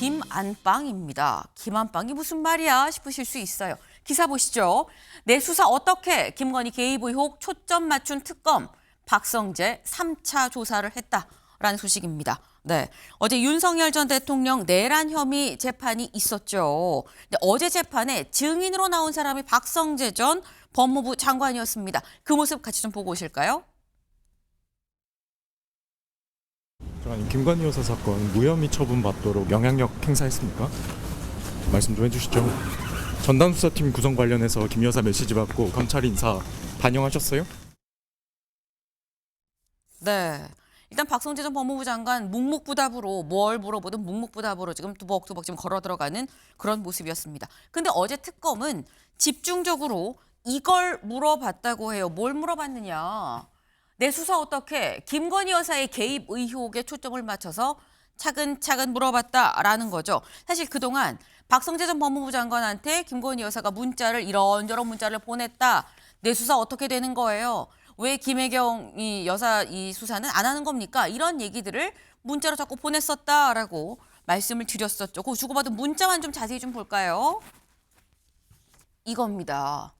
김안방입니다. 김안방이 무슨 말이야 싶으실 수 있어요. 기사 보시죠. 내 수사 어떻게 김건희 개입 의혹 초점 맞춘 특검 박성재 3차 조사를 했다라는 소식입니다. 네, 어제 윤석열 전 대통령 내란 혐의 재판이 있었죠. 근데 어제 재판에 증인으로 나온 사람이 박성재 전 법무부 장관이었습니다. 그 모습 같이 좀 보고 오실까요? 아니, 김건희 여사 사건 무혐의 처분받도록 영향력 행사했습니까? 말씀 좀 해주시죠. 전담수사팀 구성 관련해서 김 여사 메시지 받고 검찰 인사 반영하셨어요? 네. 일단 박성재 전 법무부 장관 묵묵부답으로 뭘 물어보든 묵묵부답으로 지금 두벅두벅 지금 걸어 들어가는 그런 모습이었습니다. 근데 어제 특검은 집중적으로 이걸 물어봤다고 해요. 뭘 물어봤느냐. 내 수사 어떻게 김건희 여사의 개입 의혹에 초점을 맞춰서 차근차근 물어봤다라는 거죠. 사실 그동안 박성재 전 법무부 장관한테 김건희 여사가 문자를 이런저런 문자를 보냈다. 내 수사 어떻게 되는 거예요? 왜 김혜경 이 여사 이 수사는 안 하는 겁니까? 이런 얘기들을 문자로 자꾸 보냈었다라고 말씀을 드렸었죠. 그 주고받은 문자만 좀 자세히 좀 볼까요? 이겁니다.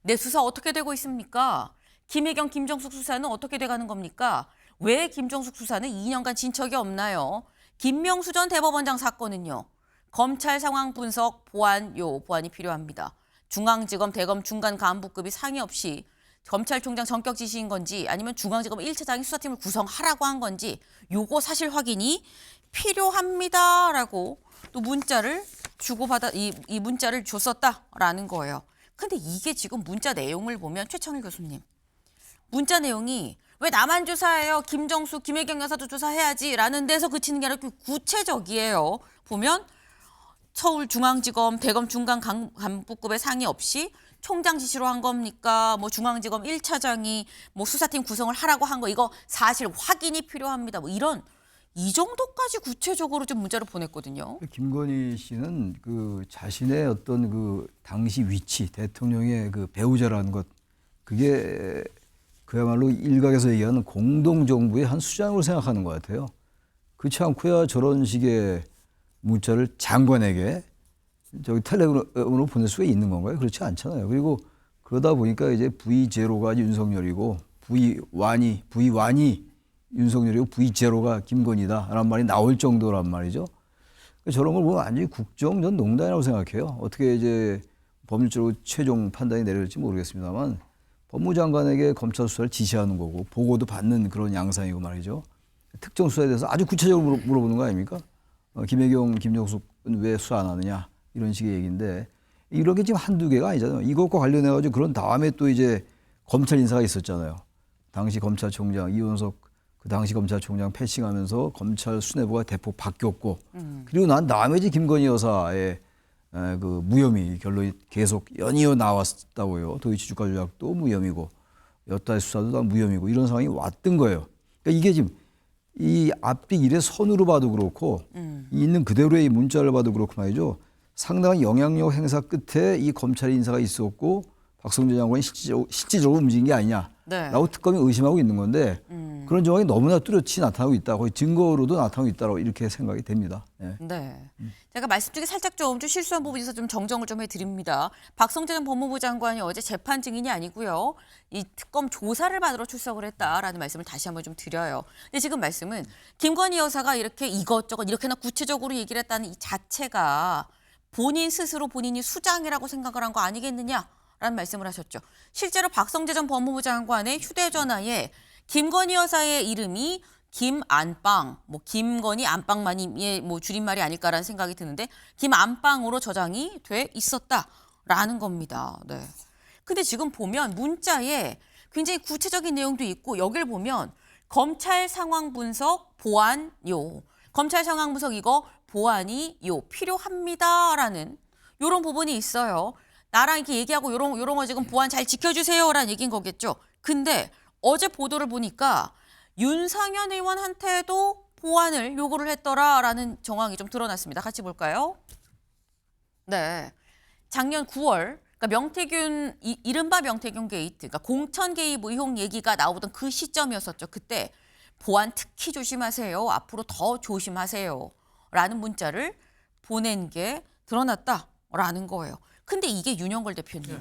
내 수사 어떻게 되고 있습니까? 김혜경, 김정숙 수사는 어떻게 돼가는 겁니까? 왜 김정숙 수사는 2년간 진척이 없나요? 김명수 전 대법원장 사건은요. 검찰 상황 분석 보완이 필요합니다. 중앙지검 대검 중간 간부급이 상의 없이 검찰총장 전격 지시인 건지 아니면 중앙지검 1차장이 수사팀을 구성하라고 한 건지 요거 사실 확인이 필요합니다라고 또 문자를 주고받아 이 문자를 줬었다라는 거예요. 근데 이게 지금 문자 내용을 보면 최청일 교수님 문자 내용이 왜 나만 조사해요? 김정수, 김혜경 여사도 조사해야지 라는 데서 그치는 게 아니라 구체적이에요. 보면 서울중앙지검, 대검 중간 간부급의 상의 없이 총장 지시로 한 겁니까? 뭐 중앙지검 1차장이 뭐 수사팀 구성을 하라고 한 거 이거 사실 확인이 필요합니다. 뭐 이 정도까지 구체적으로 좀 문자를 보냈거든요. 김건희 씨는 그 자신의 어떤 그 당시 위치, 대통령의 그 배우자라는 것 그게 그야말로 일각에서 얘기하는 공동정부의 한 수장으로 생각하는 것 같아요. 그렇지 않고야 저런 식의 문자를 장관에게 저기 텔레그램으로 보낼 수가 있는 건가요? 그렇지 않잖아요. 그리고 그러다 보니까 이제 V0가 윤석열이고 V1이 윤석열이고 V0가 김건희다라는 말이 나올 정도란 말이죠. 저런 걸 보면 완전히 국정전 농단이라고 생각해요. 어떻게 이제 법률적으로 최종 판단이 내려질지 모르겠습니다만 법무장관에게 검찰 수사를 지시하는 거고 보고도 받는 그런 양상이고 말이죠. 특정 수사에 대해서 아주 구체적으로 물어보는 거 아닙니까? 김혜경, 김정숙은 왜 수사 안 하느냐 이런 식의 얘기인데 이런 게 지금 한두 개가 아니잖아요. 이것과 관련해가지고 그런 다음에 또 이제 검찰 인사가 있었잖아요. 당시 검찰총장 이원석 그 당시 검찰총장 패싱하면서 검찰 수뇌부가 대폭 바뀌었고 그리고 난 다음에 이제 김건희 여사의 그 무혐의 결론이 계속 연이어 나왔다고요. 도이치 주가 조작도 무혐의고 여타의 수사도 다 무혐의고 이런 상황이 왔던 거예요. 그러니까 이게 지금 이 앞뒤 일의 선으로 봐도 그렇고 있는 그대로의 문자를 봐도 그렇고 말이죠. 상당한 영향력 행사 끝에 이 검찰 인사가 있었고 박성재 장관이 실질적으로 움직인 게 아니냐라고 특검이 의심하고 있는 건데 그런 정황이 너무나 뚜렷이 나타나고 있다. 거의 증거로도 나타나고 있다고 이렇게 생각이 됩니다. 네. 네. 제가 말씀 중에 살짝 좀 실수한 부분이 있어서 좀 정정을 좀 해드립니다. 박성재 전 법무부 장관이 어제 재판 증인이 아니고요. 이 특검 조사를 받으러 출석을 했다라는 말씀을 다시 한번 좀 드려요. 근데 지금 말씀은 김건희 여사가 이렇게 이것저것 이렇게나 구체적으로 얘기를 했다는 이 자체가 본인 스스로 본인이 수장이라고 생각을 한 거 아니겠느냐라는 말씀을 하셨죠. 실제로 박성재 전 법무부 장관의 휴대전화에 김건희 여사의 이름이 김안방, 뭐 김건희 안방만이 뭐 줄임말이 아닐까라는 생각이 드는데 김안방으로 저장이 돼 있었다라는 겁니다. 네. 근데 지금 보면 문자에 굉장히 구체적인 내용도 있고 여기를 보면 검찰 상황 분석 보완요. 검찰 상황 분석 이거 보완이요 필요합니다라는 이런 부분이 있어요. 나랑 이렇게 얘기하고 요런 거 지금 보완 잘 지켜주세요라는 얘기인 거겠죠. 근데 어제 보도를 보니까 윤상현 의원한테도 보완을 요구를 했더라라는 정황이 좀 드러났습니다. 같이 볼까요? 네, 작년 9월 그러니까 명태균 이른바 명태균 게이트, 그러니까 공천 개입 의혹 얘기가 나오던 그 시점이었었죠. 그때 보안 특히 조심하세요. 앞으로 더 조심하세요. 라는 문자를 보낸 게 드러났다라는 거예요. 근데 이게 윤영걸 대표님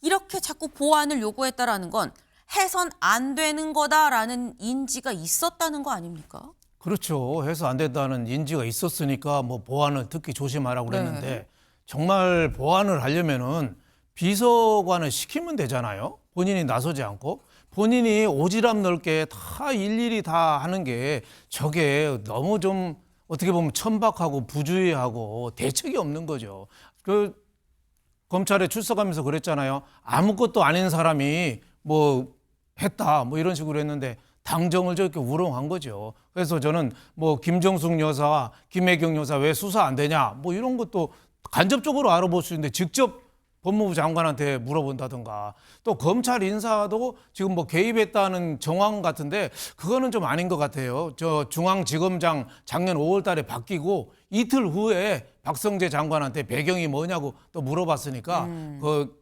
이렇게 자꾸 보완을 요구했다라는 건 해선 안 되는 거다라는 인지가 있었다는 거 아닙니까? 그렇죠. 해서 안 된다는 인지가 있었으니까 뭐 보안을 특히 조심하라고 그랬는데 네. 정말 보안을 하려면은 비서관을 시키면 되잖아요. 본인이 나서지 않고 본인이 오지랖 넓게 다 일일이 다 하는 게 저게 너무 좀 어떻게 보면 천박하고 부주의하고 대책이 없는 거죠. 그 검찰에 출석하면서 그랬잖아요. 아무것도 아닌 사람이 뭐 했다 뭐 이런 식으로 했는데 당정을 저렇게 우롱한 거죠. 그래서 저는 뭐 김정숙 여사, 김혜경 여사 왜 수사 안 되냐 뭐 이런 것도 간접적으로 알아볼 수 있는데 직접 법무부 장관한테 물어본다든가 또 검찰 인사도 지금 뭐 개입했다는 정황 같은데 그거는 좀 아닌 것 같아요. 저 중앙지검장 작년 5월 달에 바뀌고 이틀 후에 박성재 장관한테 배경이 뭐냐고 또 물어봤으니까 그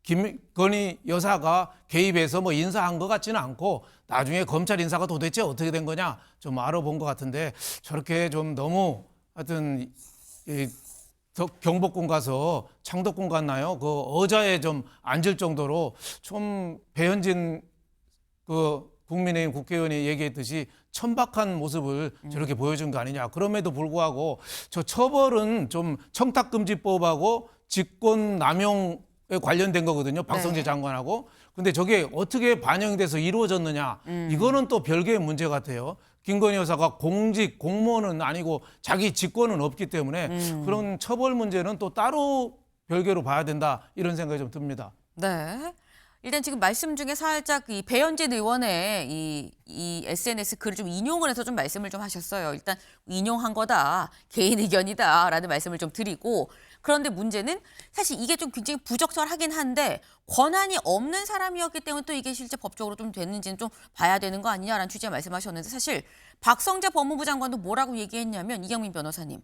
김건희 여사가 개입해서 뭐 인사한 것 같지는 않고 나중에 검찰 인사가 도대체 어떻게 된 거냐 좀 알아본 것 같은데 저렇게 좀 너무 하여튼 경복궁 가서 창덕궁 갔나요? 그 의자에 좀 앉을 정도로 좀 배현진 그 국민의힘 국회의원이 얘기했듯이 천박한 모습을 저렇게 보여준 거 아니냐. 그럼에도 불구하고 저 처벌은 좀 청탁금지법하고 직권남용에 관련된 거거든요. 박성재 네. 장관하고. 근데 저게 어떻게 반영이 돼서 이루어졌느냐. 이거는 또 별개의 문제 같아요. 김건희 여사가 공직, 공무원은 아니고 자기 직권은 없기 때문에 그런 처벌 문제는 또 따로 별개로 봐야 된다. 이런 생각이 좀 듭니다. 네. 일단 지금 말씀 중에 살짝 이 배현진 의원의 이 SNS 글을 좀 인용을 해서 좀 말씀을 좀 하셨어요. 일단 인용한 거다. 개인 의견이다라는 말씀을 좀 드리고 그런데 문제는 사실 이게 좀 굉장히 부적절하긴 한데 권한이 없는 사람이었기 때문에 또 이게 실제 법적으로 좀 됐는지는 좀 봐야 되는 거 아니냐라는 취지의 말씀하셨는데 사실 박성재 법무부 장관도 뭐라고 얘기했냐면 이경민 변호사님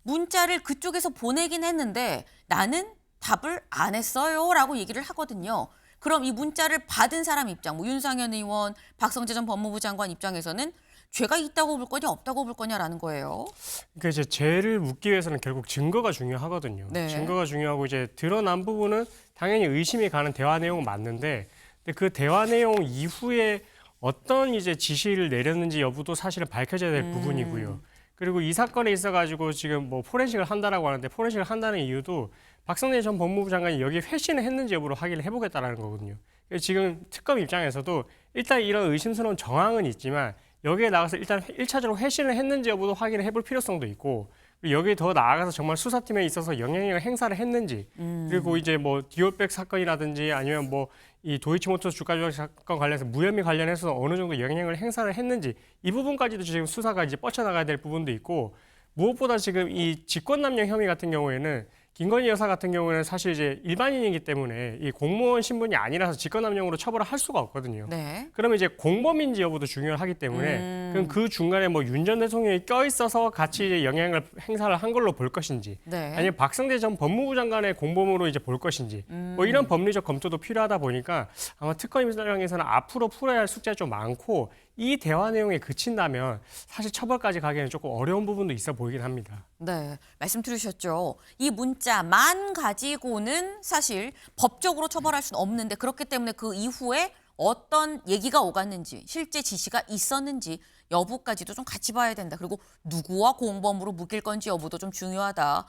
문자를 그쪽에서 보내긴 했는데 나는 답을 안 했어요라고 얘기를 하거든요. 그럼 이 문자를 받은 사람 입장, 뭐 윤상현 의원, 박성재 전 법무부 장관 입장에서는 죄가 있다고 볼 거냐 없다고 볼 거냐라는 거예요. 그러니까 이제 죄를 묻기 위해서는 결국 증거가 중요하거든요. 네. 증거가 중요하고 이제 드러난 부분은 당연히 의심이 가는 대화 내용은 맞는데 근데 그 대화 내용 이후에 어떤 이제 지시를 내렸는지 여부도 사실은 밝혀져야 될 부분이고요. 그리고 이 사건에 있어가지고 지금 뭐 포렌식을 한다라고 하는데 포렌식을 한다는 이유도 박성재 전 법무부 장관이 여기 회신을 했는지 여부를 확인을 해보겠다라는 거거든요. 지금 특검 입장에서도 일단 이런 의심스러운 정황은 있지만 여기에 나가서 일단 1차적으로 회신을 했는지 여부도 확인을 해볼 필요성도 있고 그리고 여기에 더 나아가서 정말 수사팀에 있어서 영향력을 행사를 했는지 그리고 이제 뭐 디올백 사건이라든지 아니면 뭐 이 도이치모터스 주가 조작 사건 관련해서 무혐의 관련해서 어느 정도 영향을 행사를 했는지 이 부분까지도 지금 수사가 이제 뻗쳐나가야 될 부분도 있고 무엇보다 지금 이 직권남용 혐의 같은 경우에는 김건희 여사 같은 경우는 사실 이제 일반인이기 때문에 이 공무원 신분이 아니라서 직권남용으로 처벌을 할 수가 없거든요. 네. 그러면 이제 공범인지 여부도 중요하기 때문에 그럼 그 중간에 뭐 윤 전 대통령이 껴있어서 같이 이제 영향을 행사를 한 걸로 볼 것인지 네. 아니면 박성재 전 법무부 장관의 공범으로 이제 볼 것인지 뭐 이런 법리적 검토도 필요하다 보니까 아마 특검 입장에서는 앞으로 풀어야 할 숙제가 좀 많고 이 대화 내용에 그친다면 사실 처벌까지 가기에는 조금 어려운 부분도 있어 보이긴 합니다. 네, 말씀 들으셨죠. 이 문자만 가지고는 사실 법적으로 처벌할 수는 없는데 그렇기 때문에 그 이후에 어떤 얘기가 오갔는지 실제 지시가 있었는지 여부까지도 좀 같이 봐야 된다. 그리고 누구와 공범으로 묶일 건지 여부도 좀 중요하다.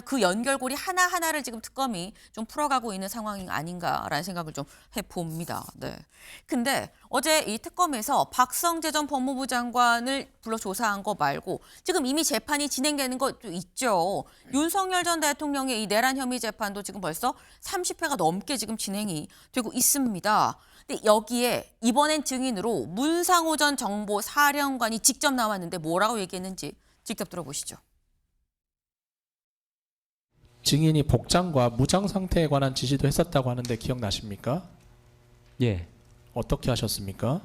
그 연결고리 하나하나를 지금 특검이 좀 풀어가고 있는 상황이 아닌가라는 생각을 좀 해봅니다. 네. 근데 어제 이 특검에서 박성재 전 법무부 장관을 불러 조사한 거 말고 지금 이미 재판이 진행되는 것도 있죠. 윤석열 전 대통령의 이 내란 혐의 재판도 지금 벌써 30회가 넘게 지금 진행이 되고 있습니다. 근데 여기에 이번엔 증인으로 문상호 전 정보사령관이 직접 나왔는데 뭐라고 얘기했는지 직접 들어보시죠. 증인이 복장과 무장 상태에 관한 지시도 했었다고 하는데 기억나십니까? 예, 어떻게 하셨습니까?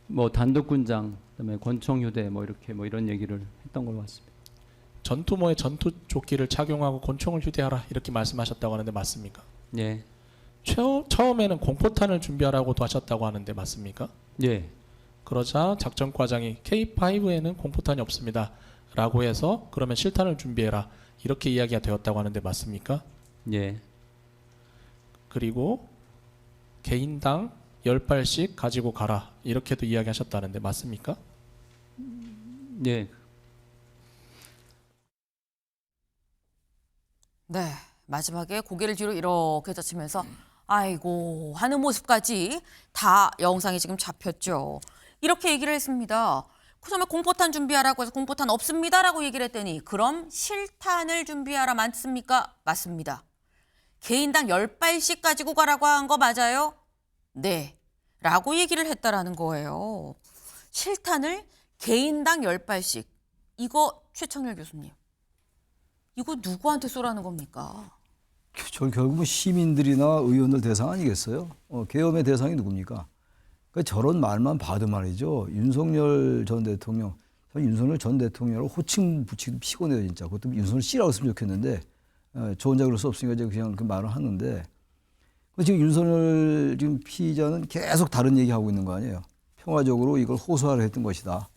뭐 단독군장, 그다음에 권총휴대 뭐 이렇게 뭐 이런 얘기를 했던 걸로 봤습니다. 전투모에 전투조끼를 착용하고 권총을 휴대하라 이렇게 말씀하셨다고 하는데 맞습니까? 예, 처음에는 공포탄을 준비하라고도 하셨다고 하는데 맞습니까? 예, 그러자 작전과장이 K5에는 공포탄이 없습니다 라고 해서 그러면 실탄을 준비해라 이렇게 이야기가 되었다고 하는데 맞습니까? 예. 그리고 개인당 10발씩 가지고 가라 이렇게도 이야기하셨다는데 맞습니까? 예. 네, 마지막에 고개를 뒤로 이렇게 젖히면서 아이고 하는 모습까지 다 영상에 지금 잡혔죠. 이렇게 얘기를 했습니다. 처음에 공포탄 준비하라고 해서 공포탄 없습니다라고 얘기를 했더니 그럼 실탄을 준비하라 맞습니까? 맞습니다. 개인당 10발씩 가지고 가라고 한 거 맞아요? 네. 라고 얘기를 했다라는 거예요. 실탄을 개인당 10발씩. 이거 최청렬 교수님. 이거 누구한테 쏘라는 겁니까? 결국은 시민들이나 의원들 대상 아니겠어요? 계엄의 대상이 누굽니까? 그러니까 저런 말만 봐도 말이죠. 윤석열 전 대통령, 윤석열 전 대통령을 호칭 붙이기 피곤해요 진짜. 그것도 윤석열 씨라고 했으면 좋겠는데 저 혼자 그럴 수 없으니까 이제 그냥 그 말을 하는데 지금 윤석열 지금 피의자는 계속 다른 얘기하고 있는 거 아니에요. 평화적으로 이걸 호소하려 했던 것이다.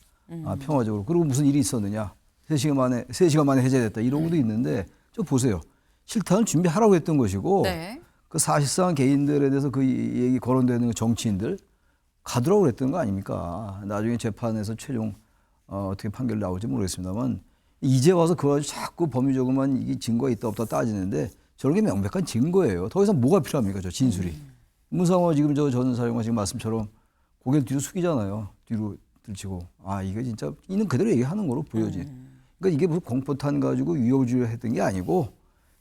평화적으로. 그리고 무슨 일이 있었느냐. 3시간 만에 해제됐다. 이러고도 있는데 저 보세요. 실탄을 준비하라고 했던 것이고 네. 그 사실상 개인들에 대해서 그 얘기 거론되는 그 정치인들 가두라고 그랬던 거 아닙니까? 나중에 재판에서 최종 어떻게 판결이 나올지 모르겠습니다만 이제 와서 그거 가지고 자꾸 법리적으로만 이게 증거가 있다 없다 따지는데 저런 게 명백한 증거예요. 더 이상 뭐가 필요합니까? 저 진술이. 문상호 지금 전 사령관 지금 말씀처럼 고개를 뒤로 숙이잖아요. 뒤로 들치고. 아 이게 진짜 있는 그대로 얘기하는 거로 보여지. 그러니까 이게 무슨 공포탄 가지고 위협주의를 했던 게 아니고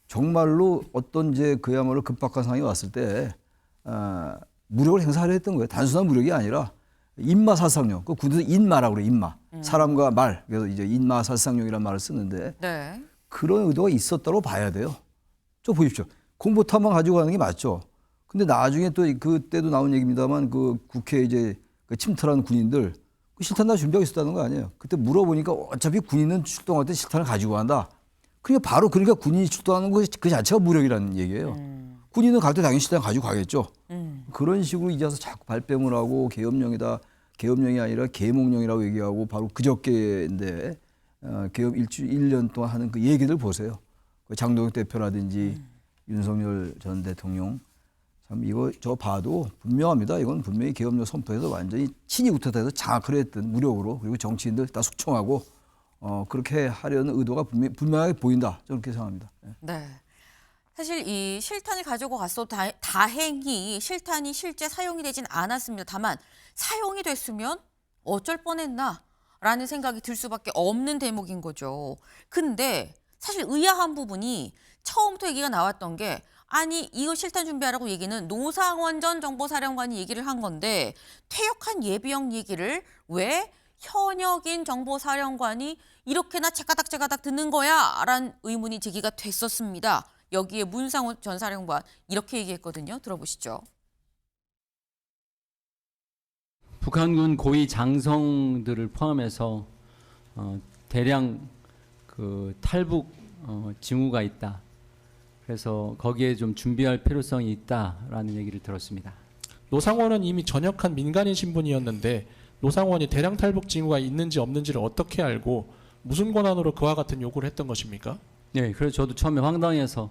정말로 어떤 이제 그야말로 급박한 상황이 왔을 때 무력을 행사하려 했던 거예요. 단순한 무력이 아니라 인마살상용. 그 군대에서 인마라고 그래요. 인마. 사람과 말. 그래서 이제 인마살상용이라는 말을 쓰는데 네. 그런 의도가 있었다고 봐야 돼요. 저 보십시오. 공포탄만 가지고 가는 게 맞죠. 근데 나중에 또 그때도 나온 얘기입니다만 그 국회에 이제 그 침탈한 군인들 그 실탄 다 준비하고 있었다는 거 아니에요. 그때 물어보니까 어차피 군인은 출동할 때 실탄을 가지고 간다. 그러니까 그러니까 군인이 출동하는 거 그 자체가 무력이라는 얘기예요. 군인은 갈 때 당연히 실탄 가지고 가겠죠. 그런 식으로 이제 와서 자꾸 발뺌을 하고 계엄령이다. 계엄령이 아니라 계몽령이라고 얘기하고 바로 그저께인데 계엄 1년 동안 하는 그 얘기들 보세요. 그 장동혁 대표라든지 윤석열 전 대통령 참 이거 저 봐도 분명합니다. 이건 분명히 계엄령 선포에서 완전히 친이 우태해서 장악을 했던 무력으로 그리고 정치인들 다 숙청하고 그렇게 하려는 의도가 분명하게 보인다. 저는 그렇게 생각합니다. 네. 사실 이 실탄을 가지고 갔어도 다행히 실탄이 실제 사용이 되진 않았습니다. 다만 사용이 됐으면 어쩔 뻔했나라는 생각이 들 수밖에 없는 대목인 거죠. 근데 사실 의아한 부분이 처음부터 얘기가 나왔던 게 아니 이거 실탄 준비하라고 얘기는 노상원 전 정보사령관이 얘기를 한 건데 퇴역한 예비역 얘기를 왜 현역인 정보사령관이 이렇게나 제가닥 듣는 거야? 라는 의문이 제기가 됐었습니다. 여기에 문상호 전 사령관 이렇게 얘기했거든요. 들어보시죠. 북한군 고위 장성들을 포함해서 대량 그 탈북 징후가 있다. 그래서 거기에 좀 준비할 필요성이 있다라는 얘기를 들었습니다. 노상원은 이미 전역한 민간인 신분이었는데 노상원이 대량 탈북 징후가 있는지 없는지를 어떻게 알고 무슨 권한으로 그와 같은 요구를 했던 것입니까? 네, 그래서 저도 처음에 황당해서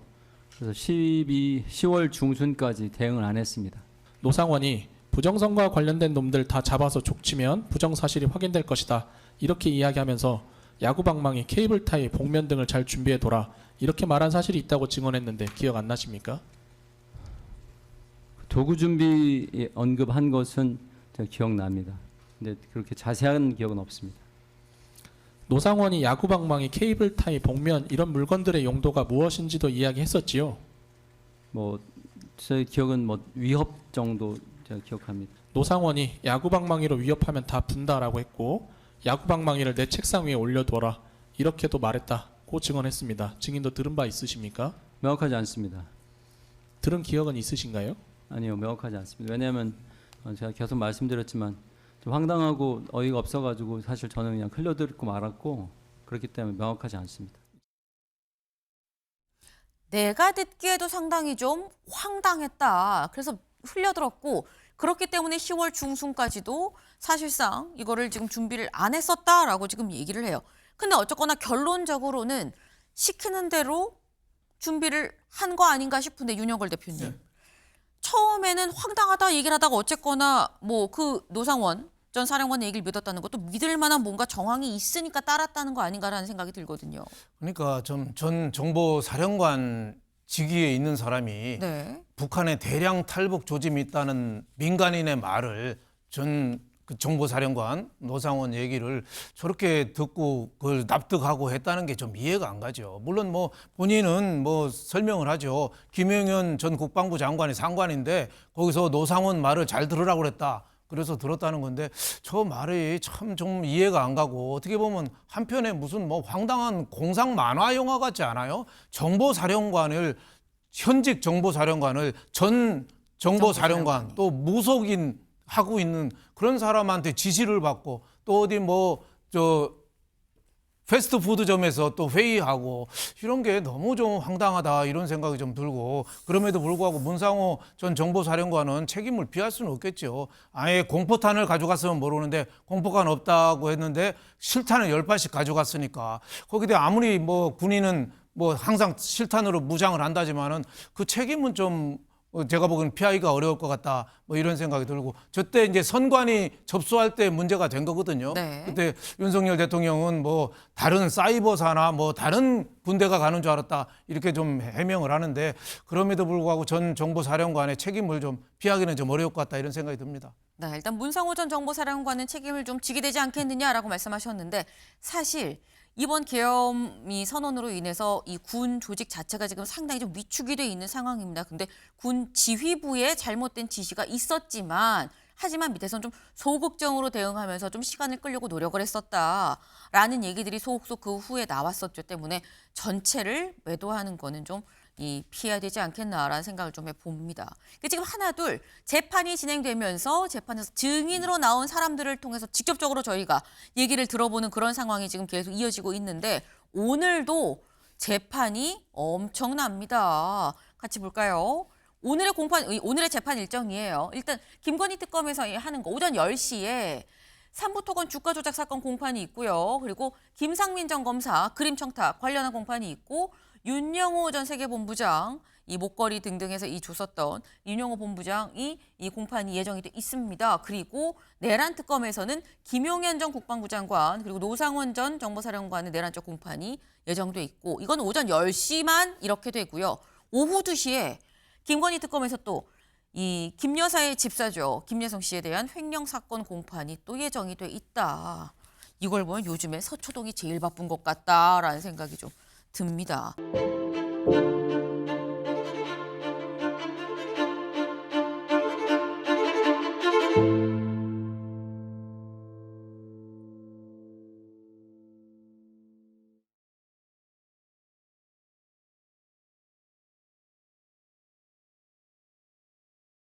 그래서 10월 중순까지 대응을 안 했습니다. 노상원이 부정선거와 관련된 놈들 다 잡아서 족치면 부정사실이 확인될 것이다. 이렇게 이야기하면서 야구방망이, 케이블 타이, 복면 등을 잘 준비해둬라. 이렇게 말한 사실이 있다고 증언했는데 기억 안 나십니까? 도구 준비 언급한 것은 제가 기억납니다. 근데 그렇게 자세한 기억은 없습니다. 노상원이 야구방망이, 케이블 타이, 복면 이런 물건들의 용도가 무엇인지도 이야기했었지요. 제 기억은 위협 정도 제가 기억합니다. 노상원이 야구방망이로 위협하면 다 분다라고 했고 야구방망이를 내 책상 위에 올려둬라 이렇게도 말했다고 증언했습니다. 증인도 들은 바 있으십니까? 명확하지 않습니다. 들은 기억은 있으신가요? 아니요, 명확하지 않습니다. 왜냐하면 제가 계속 말씀드렸지만 좀 황당하고 어이가 없어가지고 사실 저는 그냥 흘려듣고 말았고 그렇기 때문에 명확하지 않습니다. 내가 듣기에도 상당히 좀 황당했다. 그래서 흘려들었고 그렇기 때문에 10월 중순까지도 사실상 이거를 지금 준비를 안 했었다라고 지금 얘기를 해요. 근데 어쨌거나 결론적으로는 시키는 대로 준비를 한 거 아닌가 싶은데 윤영걸 대표님. 처음에는 황당하다 얘기를 하다가 어쨌거나 뭐 그 노상원 전 사령관 얘기를 믿었다는 것도 믿을 만한 뭔가 정황이 있으니까 따랐다는 거 아닌가라는 생각이 들거든요. 그러니까 전 정보사령관 직위에 있는 사람이 네. 북한의 대량 탈북 조짐이 있다는 민간인의 말을 그 정보사령관 노상원 얘기를 저렇게 듣고 그걸 납득하고 했다는 게 좀 이해가 안 가죠. 물론 뭐 본인은 뭐 설명을 하죠. 김영현 전 국방부 장관이 상관인데 거기서 노상원 말을 잘 들으라고 그랬다. 그래서 들었다는 건데 저 말이 참 좀 이해가 안 가고 어떻게 보면 한편에 무슨 뭐 황당한 공상 만화 영화 같지 않아요? 현직 정보사령관을 전 정보사령관 또 무속인 하고 있는 그런 사람한테 지시를 받고 또 어디 뭐 패스트푸드점에서 또 회의하고 이런 게 너무 좀 황당하다 이런 생각이 좀 들고 그럼에도 불구하고 문상호 전 정보사령관은 책임을 피할 수는 없겠죠. 아예 공포탄을 가져갔으면 모르는데 공포탄 없다고 했는데 실탄을 10발씩 가져갔으니까 거기다 아무리 뭐 군인은 뭐 항상 실탄으로 무장을 한다지만은 그 책임은 좀 제가 보기에는 피하기가 어려울 것 같다. 뭐 이런 생각이 들고 저때 이제 선관위 접수할 때 문제가 된 거거든요. 네. 그때 윤석열 대통령은 뭐 다른 사이버사나 뭐 다른 군대가 가는 줄 알았다. 이렇게 좀 해명을 하는데 그럼에도 불구하고 전 정보사령관의 책임을 좀 피하기는 좀 어려울 것 같다. 이런 생각이 듭니다. 네, 일단 문상호 전 정보사령관은 책임을 좀 지게 되지 않겠느냐라고 말씀하셨는데 사실 이번 계엄이 선언으로 인해서 이 군 조직 자체가 지금 상당히 좀 위축이 돼 있는 상황입니다. 근데 군 지휘부에 잘못된 지시가 있었지만 하지만 밑에서는 좀 소극적으로 대응하면서 좀 시간을 끌려고 노력을 했었다라는 얘기들이 소속 그 후에 나왔었죠. 때문에 전체를 매도하는 거는 좀 피해야 되지 않겠나라는 생각을 좀 해봅니다. 지금 하나둘 재판이 진행되면서 재판에서 증인으로 나온 사람들을 통해서 직접적으로 저희가 얘기를 들어보는 그런 상황이 지금 계속 이어지고 있는데 오늘도 재판이 엄청납니다. 같이 볼까요? 오늘의 재판 일정이에요. 일단 김건희 특검에서 하는 거 오전 10시에 삼부토건 주가 조작 사건 공판이 있고요. 그리고 김상민 전 검사 그림 청탁 관련한 공판이 있고 윤영호 전 세계본부장 이 목걸이 등등해서 줬었던 윤영호 본부장이 이 공판이 예정이 돼 있습니다. 그리고 내란 특검에서는 김용현 전 국방부 장관 그리고 노상원 전 정보사령관의 내란적 공판이 예정돼 있고 이건 오전 10시만 이렇게 되고요. 오후 2시에 김건희 특검에서 또 이 김 여사의 집사죠. 김여성 씨에 대한 횡령 사건 공판이 또 예정이 돼 있다. 이걸 보면 요즘에 서초동이 제일 바쁜 것 같다라는 생각이 좀 듭니다.